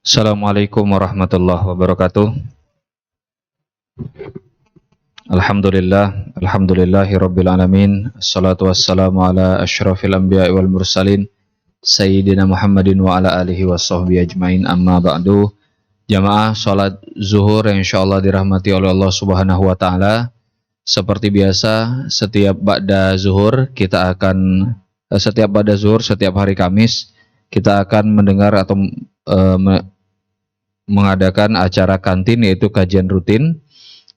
Assalamualaikum warahmatullahi wabarakatuh. Alhamdulillahi rabbil alamin. Assalatu wassalamu ala asyrafil anbiya'i wal mursalin Sayyidina Muhammadin wa ala alihi washabbihi ajmain, amma ba'du. Jamaah salat zuhur yang insyaallah dirahmati oleh Allah Subhanahu wa taala. Seperti biasa, setiap ba'da zuhur setiap hari Kamis kita akan mendengar atau mengadakan acara kantin, yaitu kajian rutin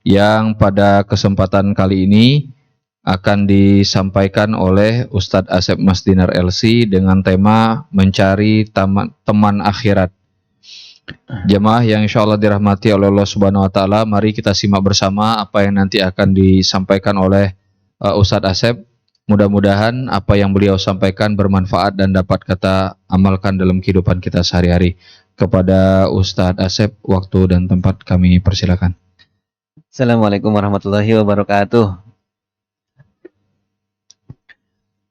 yang pada kesempatan kali ini akan disampaikan oleh Ustadz Asep Mas Dinar LC dengan tema mencari teman akhirat. Jemaah yang insya Allah dirahmati oleh Allah Subhanahu Wa Taala, mari kita simak bersama apa yang nanti akan disampaikan oleh Ustadz Asep. Mudah-mudahan apa yang beliau sampaikan bermanfaat dan dapat kita amalkan dalam kehidupan kita sehari-hari. Kepada Ustadz Asep, waktu dan tempat kami persilakan. Assalamualaikum warahmatullahi wabarakatuh.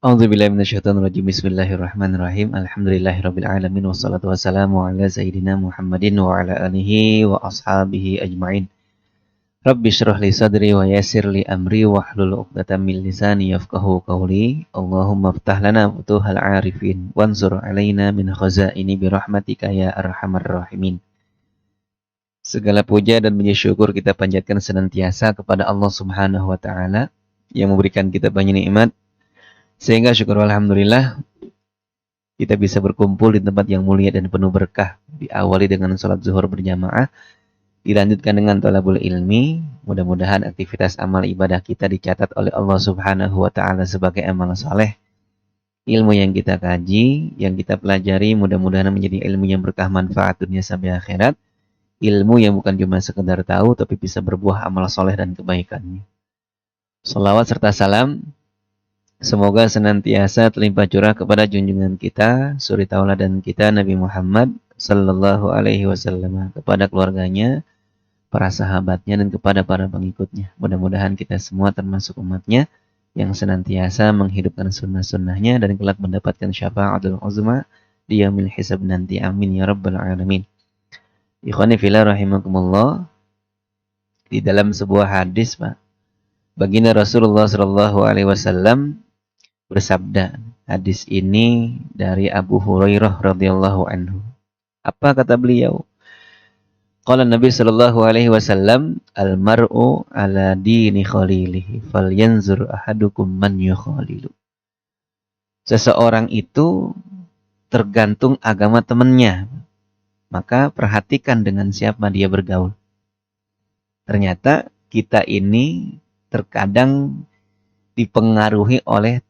A'udzubillahi minasyaitonirrajim. Bismillahirrahmanirrahim. Alhamdulillahirabbil alamin wassalatu wassalamu ala sayyidina Muhammadin wa ala alihi wa ashabihi ajmain. Rabbi shrah li sadri wa yassir li amri wahlul 'uqdatam min lisani yafqahu qawli. Allahumma iftah lana futuhal 'arifin wansur 'alaina min khazaini bi rahmatika ya arhamar rahimin. Segala puja dan puji syukur kita panjatkan senantiasa kepada Allah Subhanahu wa taala yang memberikan kita banyak nikmat, sehingga syukur alhamdulillah kita bisa berkumpul di tempat yang mulia dan penuh berkah. Diawali dengan salat zuhur berjamaah, dilanjutkan dengan thalabul ilmi. Mudah-mudahan aktivitas amal ibadah kita dicatat oleh Allah Subhanahu wa taala sebagai amal saleh. Ilmu yang kita kaji, yang kita pelajari, mudah-mudahan menjadi ilmu yang berkah manfaat dunia sampai akhirat. Ilmu yang bukan cuma sekedar tahu, tapi bisa berbuah amal soleh dan kebaikannya. Salawat serta salam semoga senantiasa terlimpah curah kepada junjungan kita, suri tauladan kita, Nabi Muhammad sallallahu alaihi wasallam, kepada keluarganya, para sahabatnya, dan kepada para pengikutnya. Mudah-mudahan kita semua termasuk umatnya yang senantiasa menghidupkan sunnah-sunnahnya dan kelak mendapatkan syafaatul uzma di yaumil hisab nanti. Amin ya rabbal alamin. Ikhwani fillah rahimakumullah, di dalam sebuah hadis, Pak, baginda Rasulullah sallallahu alaihi wasallam bersabda. Hadis ini dari Abu Hurairah radhiyallahu anhu. Apa kata beliau? Qala Nabi sallallahu alaihi wasallam, al-mar'u ala dini khalilihi falyanzur ahadukum man yukhalilu. Seseorang itu tergantung agama temannya, maka perhatikan dengan siapa dia bergaul. Ternyata kita ini terkadang dipengaruhi oleh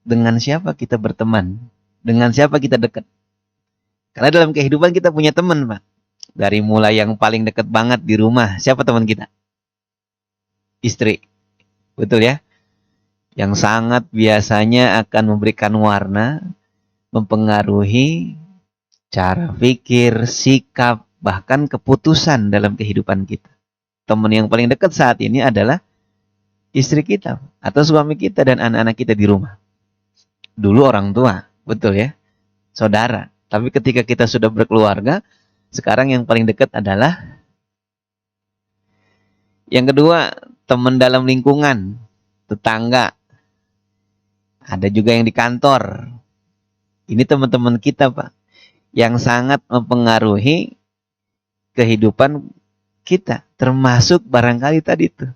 dengan siapa kita berteman, dengan siapa kita dekat. Karena dalam kehidupan kita punya teman, Pak. Dari mulai yang paling dekat banget di rumah, siapa teman kita? Istri. Betul ya? Yang sangat biasanya akan memberikan warna, mempengaruhi cara pikir, sikap, bahkan keputusan dalam kehidupan kita. Teman yang paling dekat saat ini adalah istri kita, atau suami kita dan anak-anak kita di rumah. Dulu orang tua, betul ya? Saudara. Tapi ketika kita sudah berkeluarga, sekarang yang paling dekat adalah yang kedua, teman dalam lingkungan, tetangga. Ada juga yang di kantor. Ini teman-teman kita, Pak, yang sangat mempengaruhi kehidupan kita. Termasuk barangkali tadi tuh,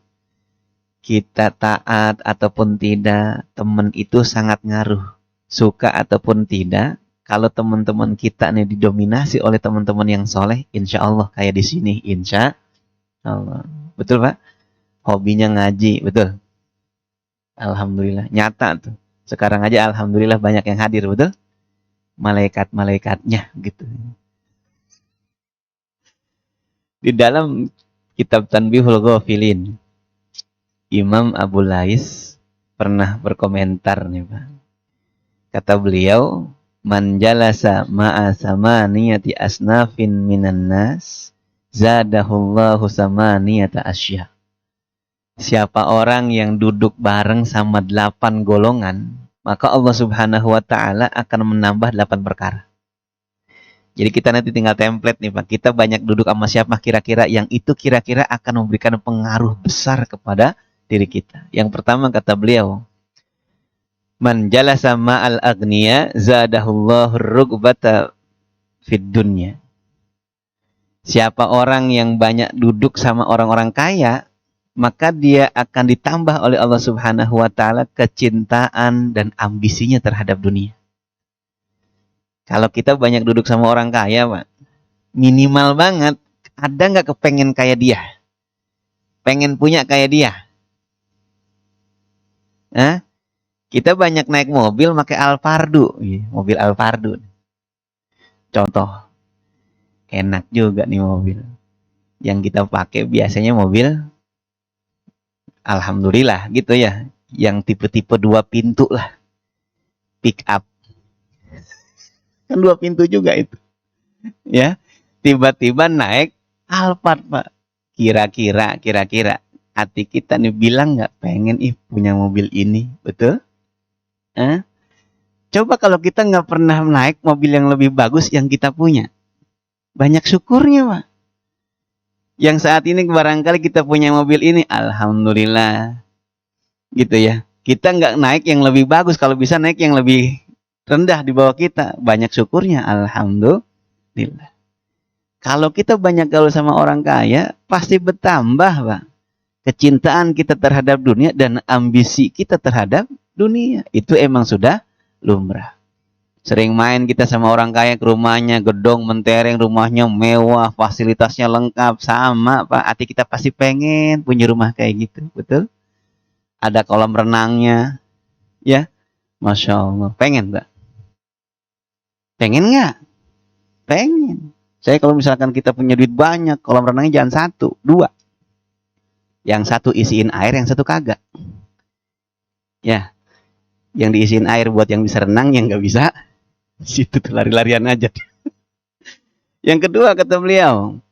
kita taat ataupun tidak, teman itu sangat ngaruh. Suka ataupun tidak, kalau teman-teman kita nih didominasi oleh teman-teman yang soleh, insya Allah kayak di sini, insya Allah. Betul, Pak? Hobinya ngaji, betul? Alhamdulillah, nyata tuh. Sekarang aja alhamdulillah banyak yang hadir, betul? Malaikat-malaikatnya gitu. Di dalam kitab Tanbihul Ghafilin, Imam Abu Lais pernah berkomentar nih, Pak. Kata beliau, man jalasa ma'a samaniyati asnafin minan nas zadahullahu samaniyata asya. Siapa orang yang duduk bareng sama 8 golongan, maka Allah Subhanahu wa taala akan menambah 8 perkara. Jadi kita nanti tinggal template nih Pak. Kita banyak duduk sama siapa kira-kira yang itu kira-kira akan memberikan pengaruh besar kepada diri kita. Yang pertama kata beliau, man jalasa ma'al agniya zadahullahu rugbata fid dunya. Siapa orang yang banyak duduk sama orang-orang kaya, maka dia akan ditambah oleh Allah Subhanahu wa taala kecintaan dan ambisinya terhadap dunia. Kalau kita banyak duduk sama orang kaya, Pak, minimal banget ada nggak kepengen kayak dia? Pengen punya kayak dia? Hah? Kita banyak naik mobil pakai Alphard, mobil Alphard. Contoh, enak juga nih mobil. Yang kita pakai biasanya mobil, alhamdulillah gitu ya, yang tipe-tipe 2 pintu lah, pick up. Kan 2 pintu juga itu. Ya, tiba-tiba naik Alphard, Pak. Kira-kira hati kita nih bilang nggak pengen punya mobil ini, betul? Coba kalau kita nggak pernah naik mobil yang lebih bagus yang kita punya, banyak syukurnya, Pak. Yang saat ini barangkali kita punya mobil ini, alhamdulillah, gitu ya. Kita nggak naik yang lebih bagus, kalau bisa naik yang lebih rendah di bawah kita, banyak syukurnya, alhamdulillah. Kalau kita banyak gaul sama orang kaya, pasti bertambah, Pak, kecintaan kita terhadap dunia dan ambisi kita terhadap dunia. Itu emang sudah lumrah. Sering main kita sama orang kaya ke rumahnya, gedong mentereng, rumahnya mewah, fasilitasnya lengkap, sama Pak, hati kita pasti pengen punya rumah kayak gitu, betul? Ada kolam renangnya, ya, Masya Allah. Pengen Pak? Pengen nggak? Pengen. Saya kalau misalkan kita punya duit banyak, kolam renangnya jangan 1, 2. Yang satu isiin air, yang satu kagak. Ya, yang diisiin air buat yang bisa renang, yang nggak bisa, situ tuh lari-larian aja. Yang kedua kata beliau,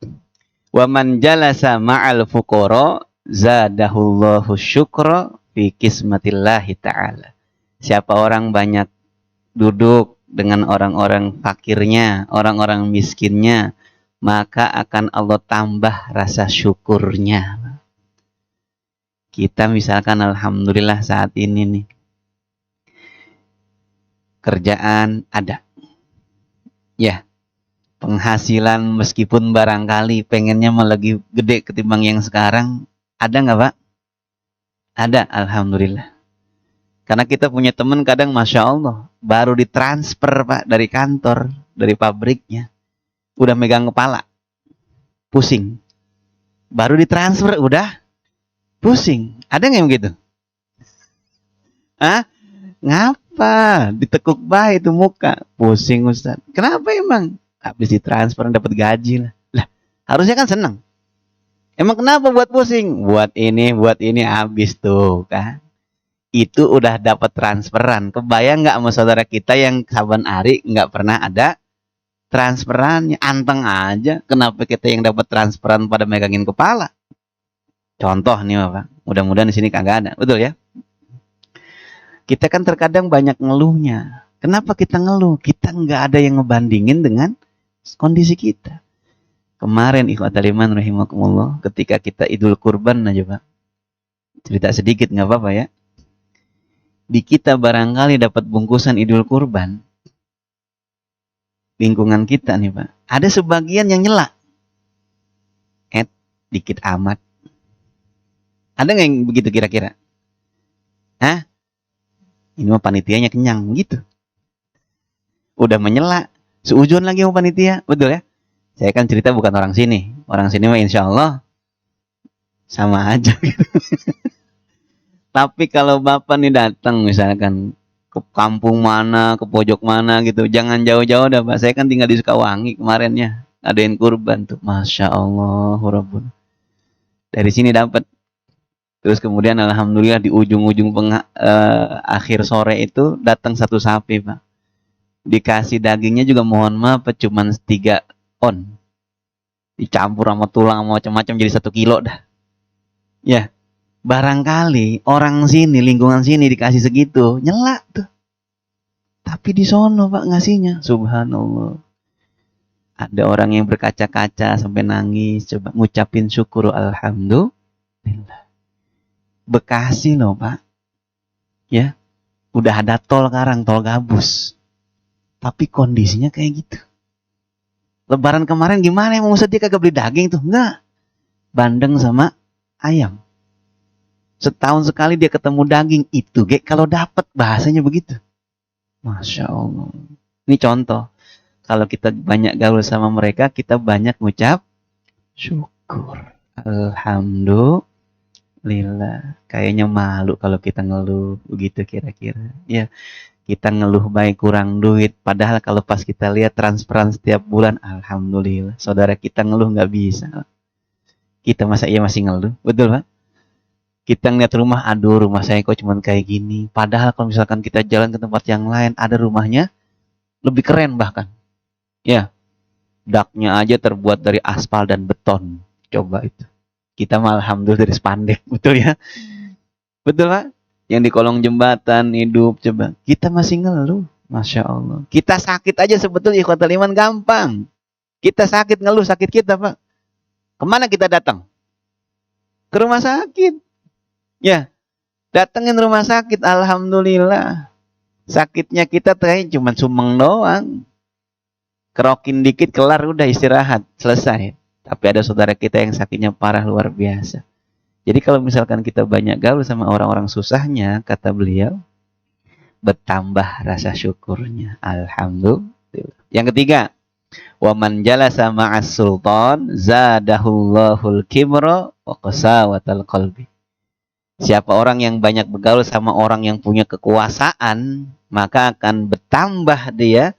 wa man jalasa ma'al fuqara zadahullahu syukra fi kismatillahi ta'ala. Siapa orang banyak duduk dengan orang-orang fakirnya, orang-orang miskinnya, maka akan Allah tambah rasa syukurnya. Kita misalkan alhamdulillah saat ini nih, kerjaan ada, ya, penghasilan meskipun barangkali pengennya malah lebih gede ketimbang yang sekarang, ada nggak Pak? Ada, alhamdulillah. Karena kita punya teman kadang Masya Allah, baru ditransfer Pak dari kantor, dari pabriknya, udah megang kepala, pusing. Baru ditransfer udah pusing. Ada nggak yang begitu? Ngapa? Ditekuk bah itu muka, pusing Ustaz. Kenapa emang? Habis ditransfer dapat gaji lah. Lah, harusnya kan senang. Emang kenapa buat pusing? Buat ini habis tuh kan. Itu udah dapat transferan. Kebayang nggak sama saudara kita yang saban hari nggak pernah ada transferannya? Anteng aja. Kenapa kita yang dapat transferan pada megangin kepala? Contoh nih Pak. Mudah-mudahan di sini kagak ada. Betul ya? Kita kan terkadang banyak ngeluhnya. Kenapa kita ngeluh? Kita nggak ada yang ngebandingin dengan kondisi kita. Kemarin ikhwatal iman rahimakumullah, ketika kita Idul Kurban aja Pak. Cerita sedikit nggak apa-apa ya. Di kita barangkali dapat bungkusan Idul Kurban, lingkungan kita nih Pak, ada sebagian yang nyela, dikit amat. Ada nggak yang begitu kira-kira? Ini mah panitianya kenyang gitu. Udah menyela, seujun lagi sama panitia, betul ya? Saya kan cerita bukan orang sini mah insya Allah sama aja gitu. Tapi kalau Bapak nih datang misalkan ke kampung mana, ke pojok mana gitu, jangan jauh-jauh dah Pak. Saya kan tinggal di Sukawangi kemarin ya, adain kurban tuh, Masya Allah, Rabbun. Dari sini dapat. Terus kemudian alhamdulillah di ujung-ujung akhir sore itu datang satu sapi Pak. Dikasih dagingnya juga mohon maaf cuma 3 on. Dicampur sama tulang sama macam-macam jadi 1 kilo dah. Ya. Barangkali orang sini, lingkungan sini dikasih segitu, nyela tuh. Tapi di sono Pak ngasihnya, subhanallah. Ada orang yang berkaca-kaca sampai nangis, coba ngucapin syukur alhamdulillah. Bekasi loh Pak, ya udah ada tol sekarang, tol gabus. Tapi kondisinya kayak gitu. Lebaran kemarin gimana, emang Ustadz dia kagak beli daging tuh? Enggak, bandeng sama ayam. Setahun sekali dia ketemu daging itu, kalau dapat bahasanya begitu. Masya Allah. Ini contoh. Kalau kita banyak gaul sama mereka, kita banyak ngucap syukur. Alhamdulillah. Kayaknya malu kalau kita ngeluh begitu kira-kira. Ya, kita ngeluh baik kurang duit. Padahal kalau pas kita lihat transferan setiap bulan, alhamdulillah. Saudara kita ngeluh nggak bisa. Kita masa iya masih ngeluh, betul Pak? Kita ngeliat rumah, aduh rumah saya kok cuman kayak gini. Padahal kalau misalkan kita jalan ke tempat yang lain, ada rumahnya lebih keren bahkan. Ya, daknya aja terbuat dari aspal dan beton. Coba itu. Kita malah alhamdulillah dari spandek, betul ya? Betul Pak? Yang di kolong jembatan hidup, coba. Kita masih ngeluh, Masya Allah. Kita sakit aja sebetulnya ikhwatul iman gampang. Kita sakit ngeluh sakit kita Pak. Kemana kita datang? Ke rumah sakit. Ya, datengin rumah sakit, alhamdulillah. Sakitnya kita terakhir cuma sumeng doang. Kerokin dikit, kelar, udah istirahat, selesai. Tapi ada saudara kita yang sakitnya parah luar biasa. Jadi kalau misalkan kita banyak gaul sama orang-orang susahnya, kata beliau, bertambah rasa syukurnya. Alhamdulillah. Yang ketiga, wa man jalasa ma'as sultan zadahullahul kibra wa qasawatal qalbi. Siapa orang yang banyak bergaul sama orang yang punya kekuasaan, maka akan bertambah dia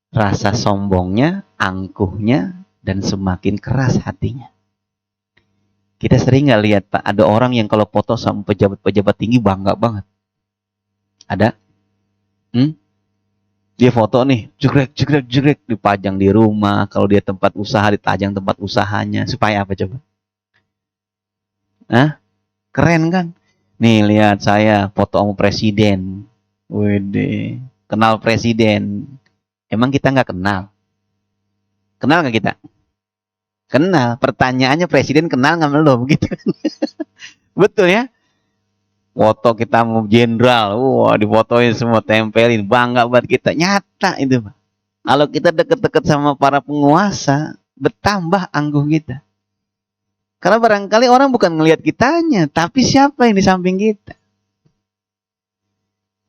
rasa sombongnya, angkuhnya, dan semakin keras hatinya. Kita sering nggak lihat Pak, ada orang yang kalau foto sama pejabat-pejabat tinggi bangga banget. Ada? Dia foto nih, jegrek, dipajang di rumah. Kalau dia tempat usaha, dipajang tempat usahanya. Supaya apa coba? Keren kan? Nih lihat saya foto sama presiden. Wede, kenal presiden. Emang kita nggak kenal? Kenal nggak kita? Kenal. Pertanyaannya presiden kenal nggak belum? Begitu. Betul ya? Foto kita mau jenderal, wah difotoin semua, tempelin, bangga buat kita. Nyata itu Pak. Kalau kita deket-deket sama para penguasa, bertambah angkuh kita. Karena barangkali orang bukan ngelihat kitanya, tapi siapa yang di samping kita.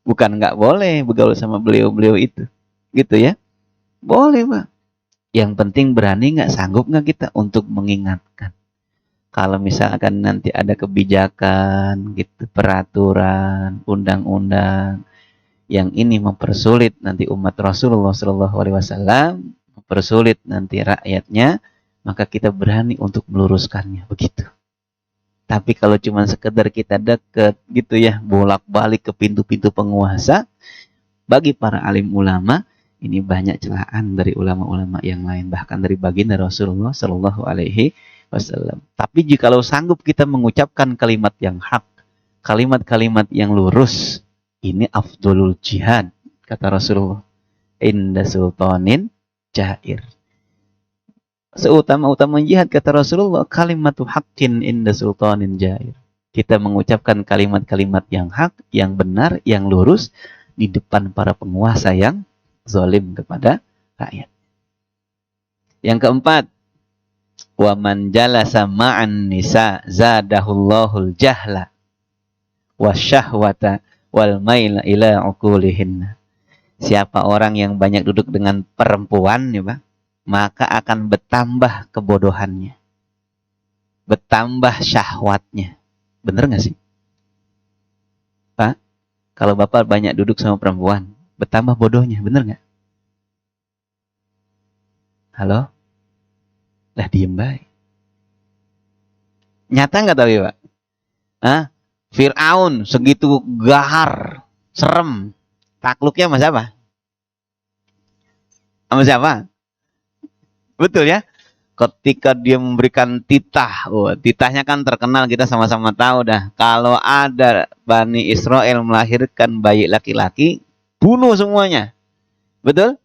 Bukan nggak boleh bergaul sama beliau-beliau itu. Gitu ya. Boleh Pak. Yang penting berani nggak, sanggup nggak kita untuk mengingatkan. Kalau misalkan nanti ada kebijakan, gitu, peraturan, undang-undang yang ini mempersulit nanti umat Rasulullah SAW, mempersulit nanti rakyatnya, maka kita berani untuk meluruskannya, begitu. Tapi kalau cuma sekedar kita deket gitu ya, bolak-balik ke pintu-pintu penguasa, bagi para alim ulama, ini banyak celaan dari ulama-ulama yang lain, bahkan dari baginda Rasulullah SAW. Tapi jikalau sanggup kita mengucapkan kalimat yang hak, kalimat-kalimat yang lurus, ini afdolul jihad, kata Rasulullah. Inda sultanin jair. Seutama-utama jihad, kata Rasulullah, kalimatu haqqin inda sultanin jair. Kita mengucapkan kalimat-kalimat yang hak, yang benar, yang lurus di depan para penguasa yang zalim kepada rakyat. Yang keempat, wa man jalasa ma'an nisa zadahullahul jahla wasyahwata wal maila ila uqulihinna. Siapa orang yang banyak duduk dengan perempuan ya Pak, maka akan bertambah kebodohannya, bertambah syahwatnya. Bener nggak sih Pak? Kalau Bapak banyak duduk sama perempuan, bertambah bodohnya, bener nggak? Halo? Lah diem baik. Nyata nggak tapi Pak? Fir'aun segitu gahar, serem, takluknya sama siapa? Sama siapa? Betul ya? Ketika dia memberikan titah, titahnya kan terkenal, kita sama-sama tahu dah. Kalau ada Bani Israel melahirkan bayi laki-laki, bunuh semuanya. Betul?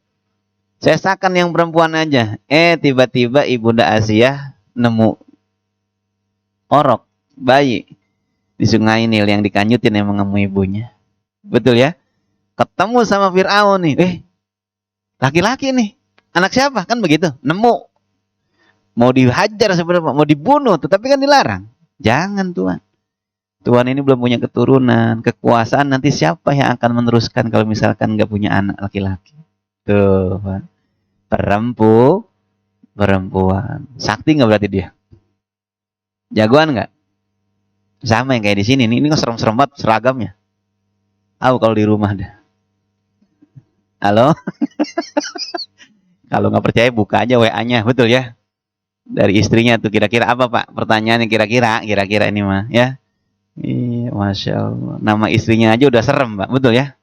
Sesakan yang perempuan aja. Tiba-tiba Ibunda Asiyah nemu orok bayi di Sungai Nil yang dikanyutin emang sama ibunya. Betul ya? Ketemu sama Fir'aun nih. Laki-laki nih. Anak siapa? Kan begitu. Nemu. Mau dihajar sebenarnya, mau dibunuh, tetapi kan dilarang. Jangan Tuhan. Tuhan ini belum punya keturunan, kekuasaan, nanti siapa yang akan meneruskan kalau misalkan nggak punya anak laki-laki? Tuh, Pak. Perempuan. Sakti nggak berarti dia? Jagoan nggak? Sama yang kayak di sini. Ini kok serem-serem banget seragamnya. Tahu kalau di rumah dah. Halo? Kalau nggak percaya buka aja WA-nya, betul ya? Dari istrinya tuh kira-kira apa Pak? Pertanyaannya kira-kira ini mah ya. Iya, Masya Allah. Nama istrinya aja udah serem Pak, betul ya?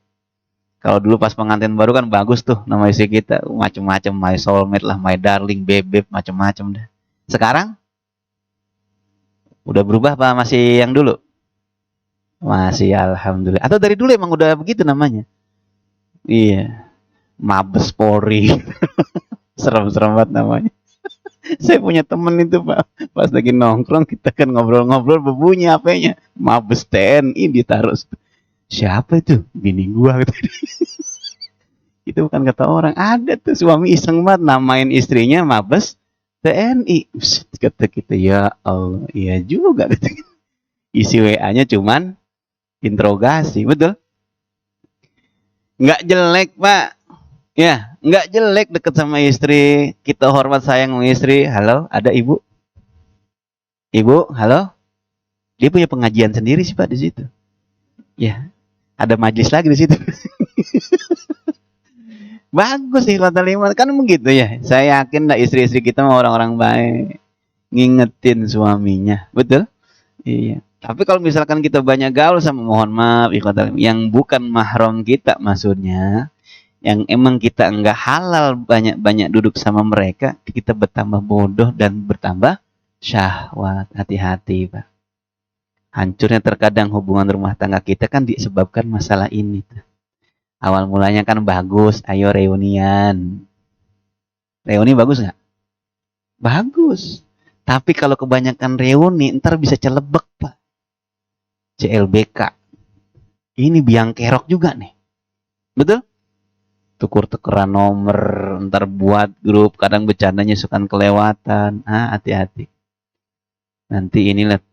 Kalau dulu pas pengantin baru kan bagus tuh nama istri kita, macam-macam, my soulmate lah, my darling, bebek, macam-macam dah. Sekarang udah berubah Pak, masih yang dulu? Masih, alhamdulillah. Atau dari dulu emang udah begitu namanya? Iya, Mabes Polri. Serem-serem banget namanya. Saya punya temen itu Pak, pas lagi nongkrong kita kan ngobrol-ngobrol berbunyi HP-nya Mabes TNI ditaruh. Siapa itu? Bini gua gitu. Itu bukan kata orang, ada tuh suami iseng banget namain istrinya Mabes TNI. Kata kita, ya Allah, iya juga gitu. Isi WA-nya cuman interogasi, betul? Nggak jelek Pak. Ya, nggak jelek deket sama istri, kita hormat sayang sama istri. Halo, ada ibu? Ibu, halo? Dia punya pengajian sendiri sih Pak di situ. Ya, ada majlis lagi di situ. Bagus sih kata lima, kan begitu ya. Saya yakin lah istri-istri kita mau orang-orang baik, ngingetin suaminya, betul? Iya. Tapi kalau misalkan kita banyak gaul sama, mohon maaf, yang bukan mahram kita maksudnya, yang emang kita enggak halal banyak-banyak duduk sama mereka, kita bertambah bodoh dan bertambah syahwat. Hati-hati Pak. Hancurnya terkadang hubungan rumah tangga kita kan disebabkan masalah ini. Awal mulanya kan bagus, ayo reunian. Reuni bagus nggak? Bagus. Tapi kalau kebanyakan reuni, ntar bisa celebek Pak. CLBK. Ini biang kerok juga nih. Betul? Tukur-tukeran nomor, ntar buat grup, kadang bercandanya suka kelewatan. Hati-hati. Nanti inilah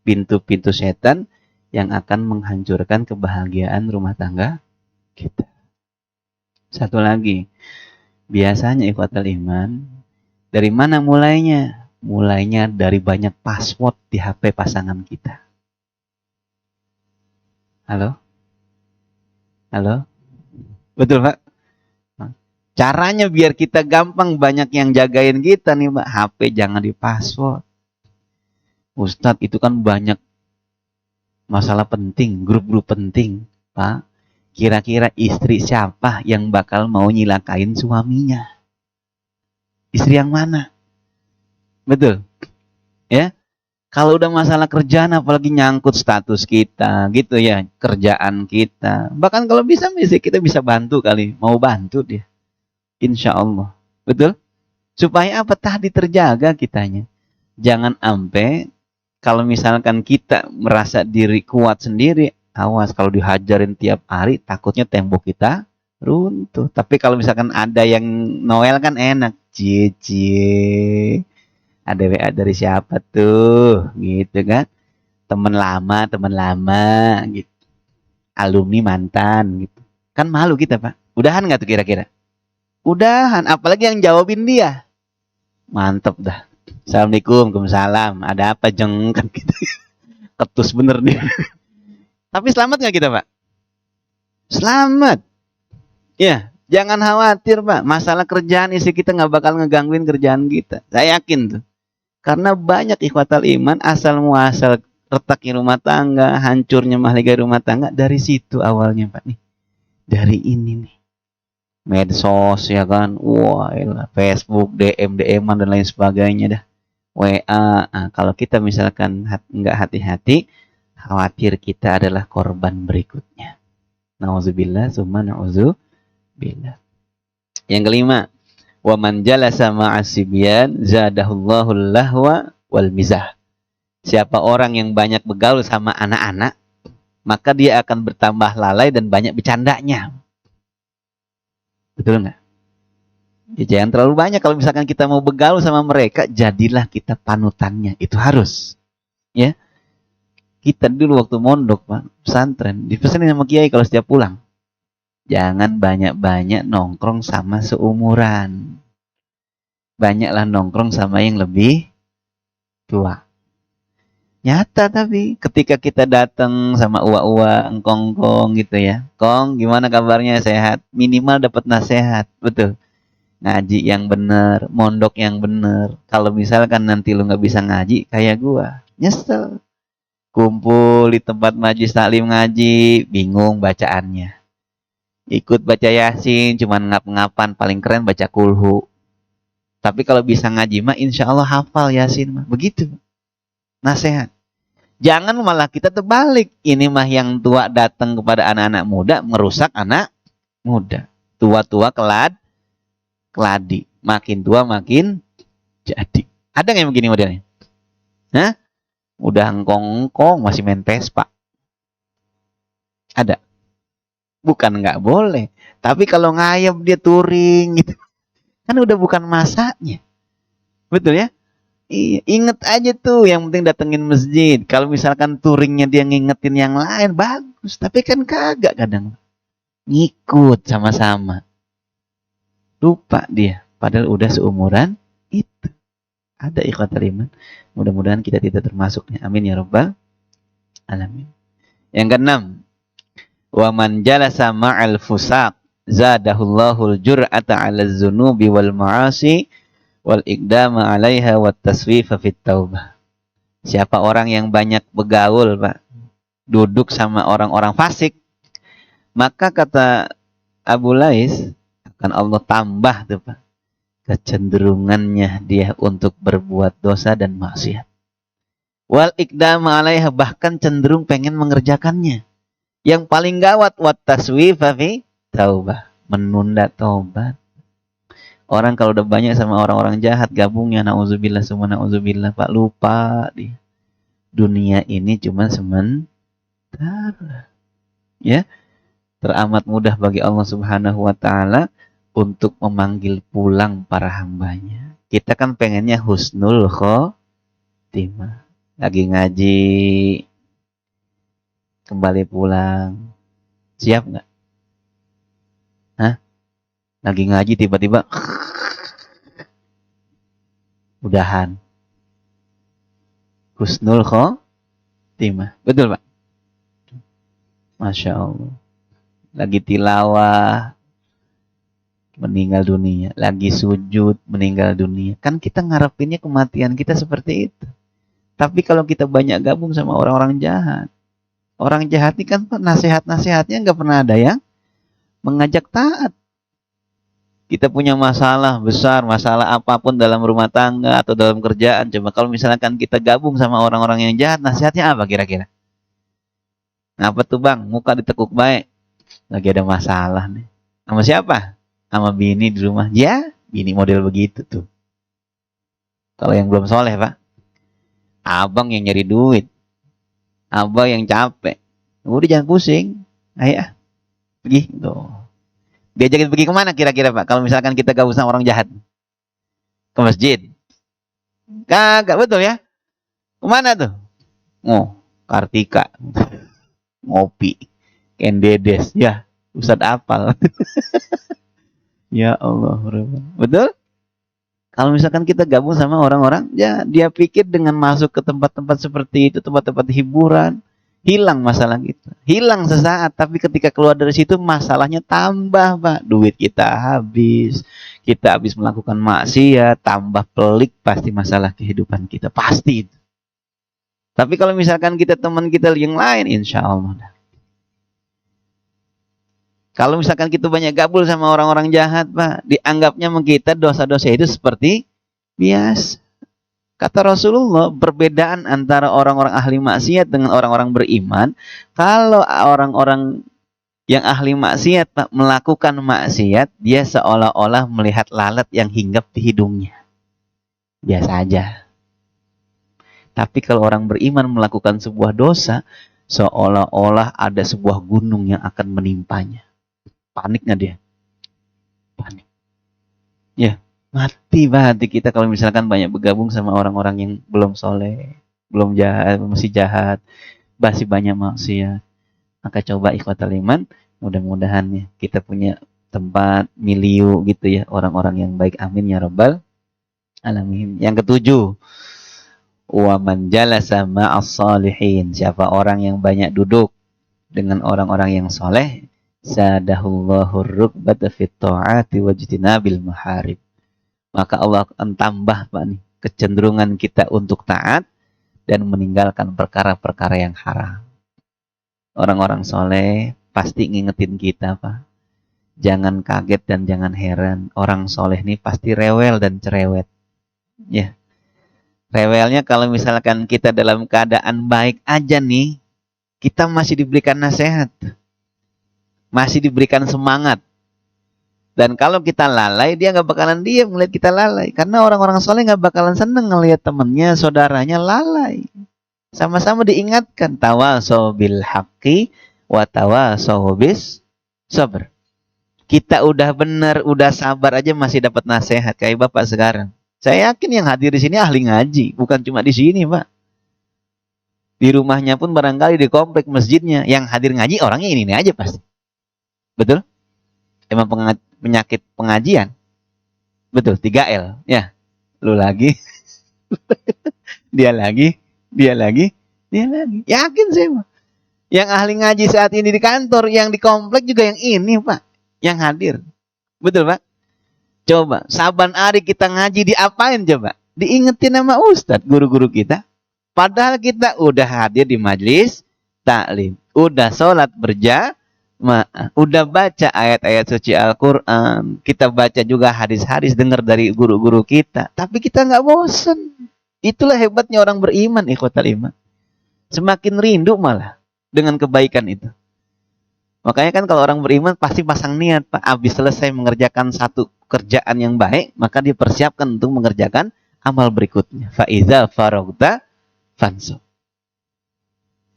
pintu-pintu setan yang akan menghancurkan kebahagiaan rumah tangga kita. Satu lagi, biasanya ikhwatal iman, dari mana mulainya? Mulainya dari banyak password di HP pasangan kita. Halo? Halo? Betul Pak? Caranya biar kita gampang banyak yang jagain kita nih Pak, HP jangan di password. Ustadz, itu kan banyak masalah penting, grup-grup penting Pak. Kira-kira istri siapa yang bakal mau nyilakain suaminya? Istri yang mana? Betul? Ya? Kalau udah masalah kerjaan, apalagi nyangkut status kita, gitu ya, kerjaan kita. Bahkan kalau bisa, kita bisa bantu kali, mau bantu dia. Insya Allah. Betul? Supaya apa? Tadi terjaga kitanya. Jangan sampai kalau misalkan kita merasa diri kuat sendiri, awas kalau dihajarin tiap hari, takutnya tembok kita runtuh. Tapi kalau misalkan ada yang Noel kan enak. Cie. Ada WA dari siapa tuh? Gitu kan. Teman lama gitu. Alumni mantan gitu. Kan malu kita Pak. Udahan nggak tuh kira-kira? Udahan, apalagi yang jawabin dia. Mantep dah. Assalamualaikum, waalaikumsalam. Ada apa jeng kan gitu. Ketus bener nih. Tapi selamat nggak kita Pak? Selamat. Ya, jangan khawatir Pak. Masalah kerjaan istri kita nggak bakal ngegangguin kerjaan kita. Saya yakin tuh. Karena banyak ikhwatal iman asal muasal retaknya rumah tangga, hancurnya mahligai rumah tangga dari situ awalnya Pak nih. Dari ini nih. Medsos ya kan, wah Facebook, DM-an dan lain sebagainya dah. WA, kalau kita misalkan nggak hati-hati, khawatir kita adalah korban berikutnya. Nauzubillah, summa nauzubillah. Yang kelima, wa man jalasa ma'asibyan zadahullahu lahwa wal mizah. Siapa orang yang banyak bergaul sama anak-anak, maka dia akan bertambah lalai dan banyak bercandanya. Betul nggak? Ya, jangan terlalu banyak. Kalau misalkan kita mau bergaul sama mereka, jadilah kita panutannya. Itu harus. Ya, kita dulu waktu mondok, Pak, pesantren, dipesanin sama kiai kalau setiap pulang, jangan banyak-banyak nongkrong sama seumuran. Banyaklah nongkrong sama yang lebih tua. Nyata tapi ketika kita datang sama uwa-uwa, engkong-kong gitu ya. Kong, gimana kabarnya, sehat? Minimal dapat nasihat, betul. Ngaji yang bener, mondok yang bener. Kalau misalkan nanti lu nggak bisa ngaji kayak gua, nyesel. Kumpul di tempat majelis taklim ngaji, bingung bacaannya. Ikut baca Yasin, cuman ngap-ngapan, paling keren baca kulhu. Tapi kalau bisa ngaji mah insya Allah hafal Yasin mah. Begitu. Nasihat. Jangan malah kita terbalik. Ini mah yang tua datang kepada anak-anak muda, merusak anak muda. Tua-tua keladi. Makin tua makin jadi. Ada nggak yang begini modelnya? Hah? Udah engkong-engkong masih main Vespa. Ada? Bukan nggak boleh. Tapi kalau ngayap dia touring gitu. Kan udah bukan masanya. Betul ya? Iya, inget aja tuh, yang penting datengin masjid. Kalau misalkan touringnya dia ngingetin yang lain, bagus. Tapi kan kagak kadang. Ngikut sama-sama. Lupa dia. Padahal udah seumuran itu. Ada ikhwatul iman. Mudah-mudahan kita tidak termasuknya. Amin ya rabbal alamin. Yang keenam. Wa man jalasa ma'al fusaq zadahullahul jur'ata 'ala dzunubi wal ma'asi wal iqdama 'alaiha wat taswifa fit taubah. Siapa orang yang banyak bergaul, Pak, duduk sama orang-orang fasik, maka kata Abu Lais, akan Allah tambah tuh, Pak, kecenderungannya dia untuk berbuat dosa dan maksiat. Wal iqdama 'alaiha, bahkan cenderung pengen mengerjakannya. Yang paling gawat wat taswifa fi taubah, menunda taubat. Orang kalau udah banyak sama orang-orang jahat gabungnya, nauzubillah summa nauzubillah, Pak, lupa dia. Dunia ini cuma sebentar. Ya, teramat mudah bagi Allah Subhanahu wa taala untuk memanggil pulang para hambanya. Kita kan pengennya husnul khotimah. Lagi ngaji, kembali pulang. Siap nggak? Hah? Lagi ngaji tiba-tiba udahan. Husnul khotimah. Betul, Pak? Masya Allah. Lagi tilawah, meninggal dunia. Lagi sujud, meninggal dunia. Kan kita ngarepinnya kematian kita seperti itu. Tapi kalau kita banyak gabung sama orang-orang jahat, orang jahat ini kan nasihat-nasihatnya nggak pernah ada yang mengajak taat. Kita punya masalah besar, masalah apapun dalam rumah tangga atau dalam kerjaan. Coba kalau misalkan kita gabung sama orang-orang yang jahat, nasihatnya apa kira-kira? Apa tuh, Bang? Muka ditekuk baik. Lagi ada masalah nih. Sama siapa? Sama bini di rumah. Ya, bini model begitu tuh. Kalau yang belum soleh, Pak. Abang yang nyari duit. Abang yang capek. Udah jangan pusing. Ayo, pergi. Tuh. Diajakin pergi kemana kira-kira, Pak? Kalau misalkan kita gabung sama orang jahat. Ke masjid. Kagak, betul ya? Kemana tuh? Oh, Kartika. Ngopi. Kendedes. Ya, Ustadz apal. Ya Allah. Betul? Kalau misalkan kita gabung sama orang-orang, ya dia pikir dengan masuk ke tempat-tempat seperti itu, tempat-tempat hiburan, hilang masalah kita. Hilang sesaat, tapi ketika keluar dari situ masalahnya tambah, Pak. Duit kita habis, kita habis melakukan maksiat, tambah pelik pasti masalah kehidupan kita. Pasti itu. Tapi kalau misalkan kita teman kita yang lain, insya Allah. Kalau misalkan kita banyak gabung sama orang-orang jahat, Pak, dianggapnya kita dosa-dosa itu seperti biasa. Kata Rasulullah, perbedaan antara orang-orang ahli maksiat dengan orang-orang beriman, kalau orang-orang Yang ahli maksiat, Pak, melakukan maksiat, dia seolah-olah melihat lalat yang hinggap di hidungnya. Biasa aja. Tapi kalau orang beriman melakukan sebuah dosa, seolah-olah ada sebuah gunung yang akan menimpanya. Panik nggak dia? Panik. Ya, mati hati kita kalau misalkan banyak bergabung sama orang-orang yang belum soleh, belum jahat, masih jahat, masih banyak maksiat. Maka coba ikhwatal iman, mudah-mudahan ya kita punya tempat miliu gitu ya, orang-orang yang baik, amin ya rabbal alamin. Yang ketujuh, wa man jalasa ma'as salihin, siapa orang yang banyak duduk dengan orang-orang yang soleh, zadahullahu rukbata fit ta'ati wajtinabil maharib, maka Allah akan tambah, Pak, nih, kecenderungan kita untuk taat dan meninggalkan perkara-perkara yang haram. Orang-orang soleh pasti ngingetin kita, Pak. Jangan kaget dan jangan heran. Orang soleh nih pasti rewel dan cerewet. Ya, rewelnya kalau misalkan kita dalam keadaan baik aja nih, kita masih diberikan nasihat, masih diberikan semangat. Dan kalau kita lalai, dia nggak bakalan diam ngeliat kita lalai. Karena orang-orang soleh nggak bakalan seneng ngeliat temennya, saudaranya lalai. Sama-sama diingatkan, tawasau bil haqqi wa tawasau bis sabr. Kita udah benar, udah sabar aja masih dapat nasihat kayak Bapak sekarang. Saya yakin yang hadir di sini ahli ngaji, bukan cuma di sini, Pak. Di rumahnya pun barangkali di komplek masjidnya yang hadir ngaji orangnya ini aja pasti. Betul? Emang penyakit pengajian. Betul, 3L. Ya. Lu lagi, dia lagi, dia lagi, dia lagi. Yakin saya, Pak. Yang ahli ngaji saat ini di kantor, yang di komplek juga yang ini, Pak. Yang hadir. Betul, Pak? Coba, saban hari kita ngaji diapain coba? Diingetin sama Ustadz, guru-guru kita. Padahal kita udah hadir di majelis taklim, udah sholat berjamaah, udah baca ayat-ayat suci Al-Quran, kita baca juga hadis-hadis, dengar dari guru-guru kita. Tapi kita nggak bosen. Itulah hebatnya orang beriman, ikhwatal iman. Semakin rindu malah dengan kebaikan itu. Makanya kan kalau orang beriman pasti pasang niat, Pak. Habis selesai mengerjakan satu kerjaan yang baik, maka dipersiapkan untuk mengerjakan amal berikutnya. Faiza faragta fansub.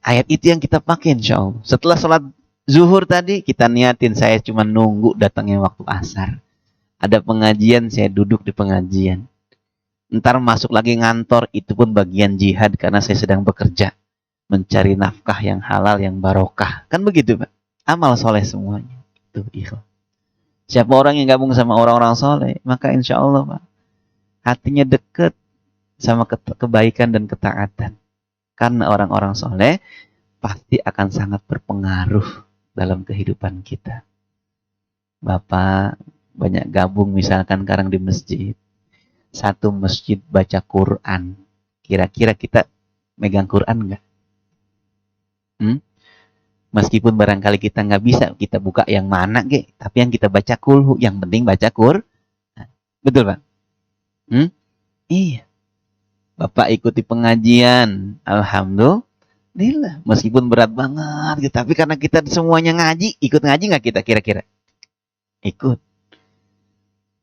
Ayat itu yang kita pakai insya Allah. Setelah sholat zuhur tadi, kita niatin saya cuma nunggu datangnya waktu asar. Ada pengajian, saya duduk di pengajian. Ntar masuk lagi ngantor, itu pun bagian jihad karena saya sedang bekerja. Mencari nafkah yang halal, yang barokah. Kan begitu, Pak? Amal soleh semuanya. Itu ikhlas. Siapa orang yang gabung sama orang-orang soleh, maka insya Allah, Pak, hatinya dekat sama kebaikan dan ketaatan. Karena orang-orang soleh pasti akan sangat berpengaruh dalam kehidupan kita. Bapak banyak gabung misalkan sekarang di masjid. Satu masjid baca Quran. Kira-kira kita megang Quran nggak? Meskipun barangkali kita nggak bisa, kita buka yang mana, tapi yang kita baca kulhu, yang penting baca Quran. Betul, Pak? Iya. Bapak ikuti pengajian, alhamdulillah. Meskipun berat banget, tapi karena kita semuanya ngaji, ikut ngaji nggak kita kira-kira? Ikut.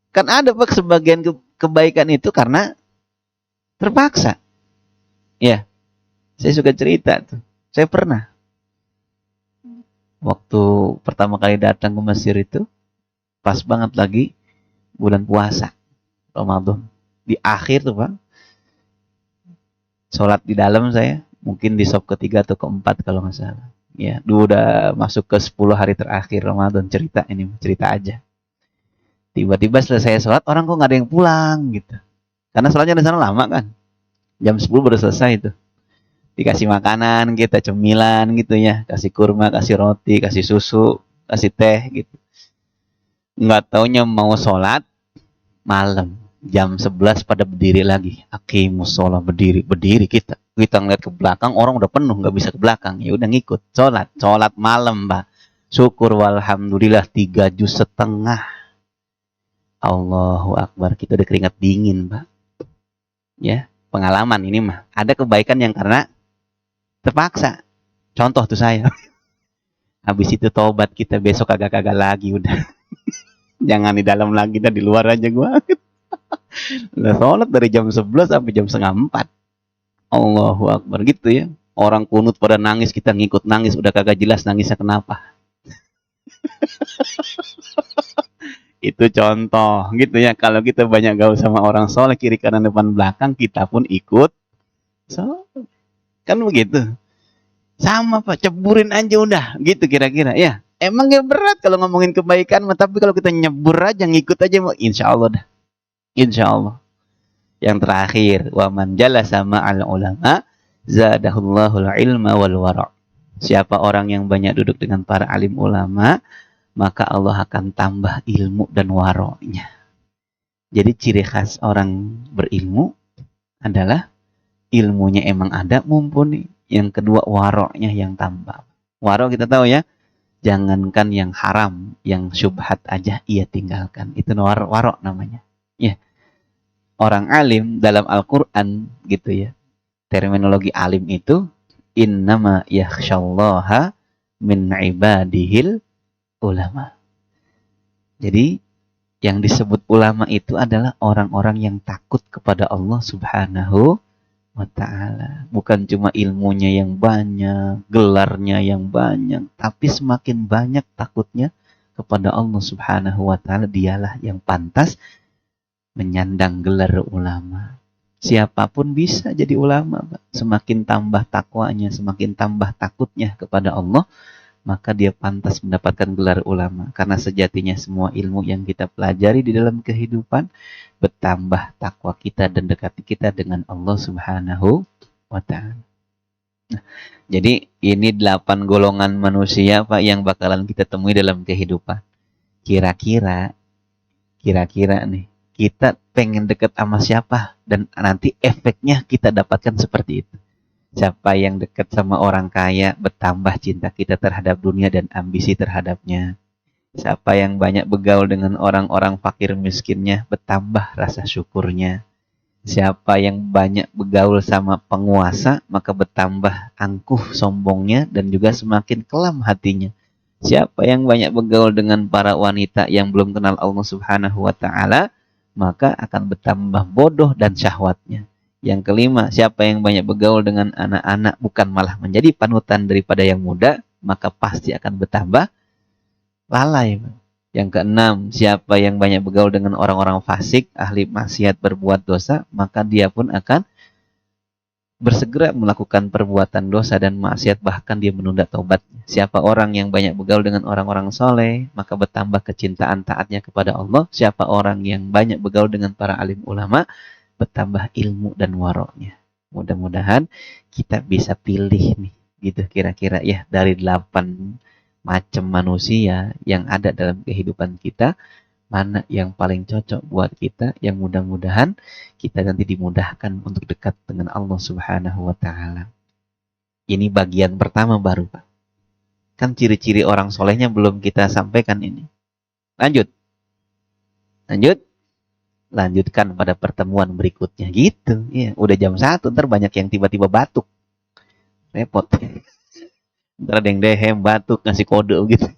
Kan ada, Pak, sebagian kebaikan itu karena terpaksa. Ya, saya suka cerita tuh. Saya pernah waktu pertama kali datang ke Mesir itu, pas banget lagi bulan puasa Ramadan. Di akhir tuh, Pak, sholat di dalam saya, mungkin di sop ketiga atau keempat kalau nggak salah. Ya, udah masuk ke 10 hari terakhir Ramadan. Cerita aja. Tiba-tiba selesai sholat, orang kok nggak ada yang pulang gitu. Karena sholatnya di sana lama kan. Jam 10 baru selesai itu. Dikasih makanan kita, cemilan gitu ya, kasih kurma, kasih roti, kasih susu, kasih teh gitu. Nggak taunya mau sholat malam jam 11 pada berdiri lagi. Aqimus sholat, berdiri kita ngeliat ke belakang, orang udah penuh nggak bisa ke belakang, ya udah ngikut sholat malam, Pak. Syukur walhamdulillah 3,5 juz. Allahu Akbar, kita udah keringat dingin, Pak. Ya, pengalaman ini mah. Ada kebaikan yang karena terpaksa. Contoh tuh saya. Habis itu tobat kita besok kagak-kagak lagi udah. Jangan di dalam lagi, dah di luar aja gua. Udah sholat dari jam 11 sampai jam setengah 4. Allahu Akbar gitu ya. Orang kunut pada nangis, kita ngikut nangis, udah kagak jelas nangisnya kenapa. Itu contoh gitu ya. Kalau kita banyak gaul sama orang soleh kiri kanan depan belakang, kita pun ikut. So, kan begitu. Sama Pak, ceburin aja udah gitu kira-kira ya. Emang gak berat kalau ngomongin kebaikan, tapi kalau kita nyebur aja ngikut aja, insya Allah dah. Insya Allah. Yang terakhir, wa man jalasa ma'al ulama zadahullahul ilma wal wara'. Siapa orang yang banyak duduk dengan para alim ulama, maka Allah akan tambah ilmu dan waro'nya. Jadi ciri khas orang berilmu adalah ilmunya emang ada, mumpuni. Yang kedua, waro'nya yang tambah. Waro' kita tahu ya, jangankan yang haram, yang syubhat aja ia tinggalkan. Itu waro' namanya. Ya, orang alim dalam Al-Quran gitu ya. Terminologi alim itu innama yakhsyallaha min ibadihil ulama. Jadi yang disebut ulama itu adalah orang-orang yang takut kepada Allah Subhanahu wa ta'ala. Bukan cuma ilmunya yang banyak, gelarnya yang banyak, tapi semakin banyak takutnya kepada Allah Subhanahu wa ta'ala, dialah yang pantas menyandang gelar ulama. Siapapun bisa jadi ulama, Pak. Semakin tambah takwanya, semakin tambah takutnya kepada Allah, maka dia pantas mendapatkan gelar ulama. Karena sejatinya semua ilmu yang kita pelajari di dalam kehidupan, bertambah takwa kita dan dekati kita dengan Allah Subhanahu wa ta'ala. Nah, jadi ini 8 golongan manusia Pak yang bakalan kita temui dalam kehidupan. Kira-kira nih, kita pengen deket sama siapa dan nanti efeknya kita dapatkan seperti itu. Siapa yang dekat sama orang kaya, bertambah cinta kita terhadap dunia dan ambisi terhadapnya. Siapa yang banyak bergaul dengan orang-orang fakir miskinnya, bertambah rasa syukurnya. Siapa yang banyak bergaul sama penguasa, maka bertambah angkuh sombongnya dan juga semakin kelam hatinya. Siapa yang banyak bergaul dengan para wanita yang belum kenal Allah Subhanahu wa ta'ala, maka akan bertambah bodoh dan syahwatnya. Yang kelima, siapa yang banyak bergaul dengan anak-anak bukan malah menjadi panutan daripada yang muda, maka pasti akan bertambah lalai. Yang keenam, siapa yang banyak bergaul dengan orang-orang fasik, ahli maksiat, berbuat dosa, maka dia pun akan bersegera melakukan perbuatan dosa dan maksiat, bahkan dia menunda taubat. Siapa orang yang banyak bergaul dengan orang-orang soleh, maka bertambah kecintaan taatnya kepada Allah. Siapa orang yang banyak bergaul dengan para alim ulama, bertambah ilmu dan waroknya. Mudah-mudahan kita bisa pilih nih, gitu kira-kira ya, dari 8 macam manusia yang ada dalam kehidupan kita, mana yang paling cocok buat kita, yang mudah-mudahan kita nanti dimudahkan untuk dekat dengan Allah Subhanahu wa ta'ala. Ini bagian pertama baru, Pak. Kan ciri-ciri orang solehnya belum kita sampaikan ini. Lanjut. Lanjutkan pada pertemuan berikutnya. Gitu. Ya, udah jam 1, ntar banyak yang tiba-tiba batuk. Repot. Ntar ada yang dehem, batuk, ngasih kode gitu.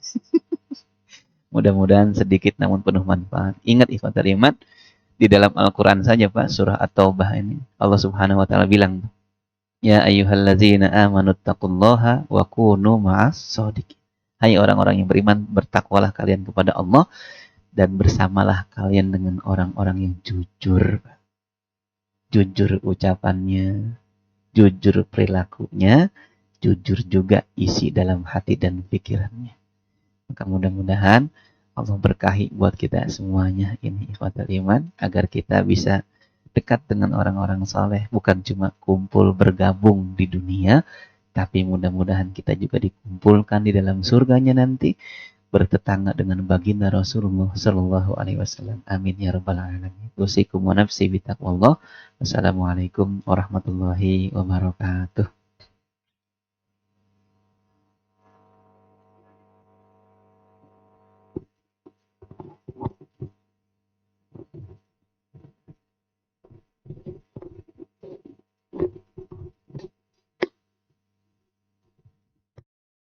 Mudah-mudahan sedikit namun penuh manfaat. Ingat ikhwatal iman, di dalam Al-Quran saja Pak, surah At-Taubah ini, Allah Subhanahu wa ta'ala bilang, ya ayyuhalladzina amanu taqullaha wa kunu ma'as shodiqin. Hai orang-orang yang beriman, bertakwalah kalian kepada Allah dan bersamalah kalian dengan orang-orang yang jujur. Jujur ucapannya, jujur perilakunya, jujur juga isi dalam hati dan pikirannya. Maka mudah-mudahan Allah berkahi buat kita semuanya ini ikhwatal iman, agar kita bisa dekat dengan orang-orang saleh, bukan cuma kumpul bergabung di dunia, tapi mudah-mudahan kita juga dikumpulkan di dalam surganya nanti, bertetangga dengan baginda Rasulullah Sallallahu Alaihi Wasallam. Amin ya rabbal alamin. Usikum wa nafsi bitaqwallah. Wassalamualaikum warahmatullahi wabarakatuh.